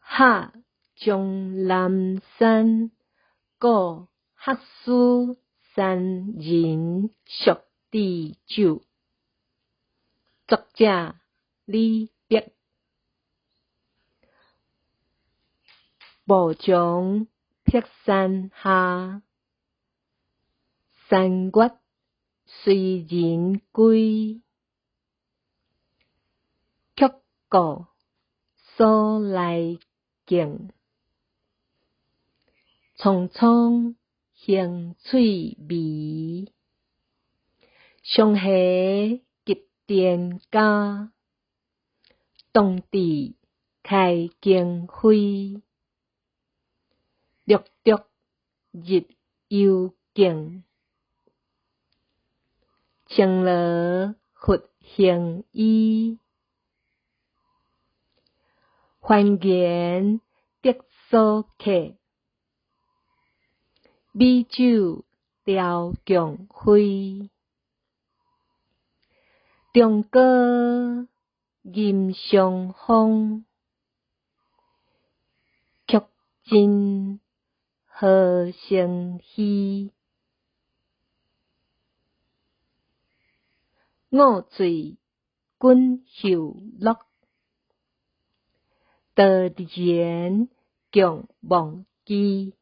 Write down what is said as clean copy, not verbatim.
下终南山，故客思山人宿知酒。作者李白。暮将碧山下，山月随人归。曲故所来径，苍苍兴翠微。双溪急颠家，当地开经辉。绿竹日幽径，青罗拂行衣。还言得所客，美酒调强辉。中歌吟上风，曲尽何成虚。五醉君后乐，道然共忘机。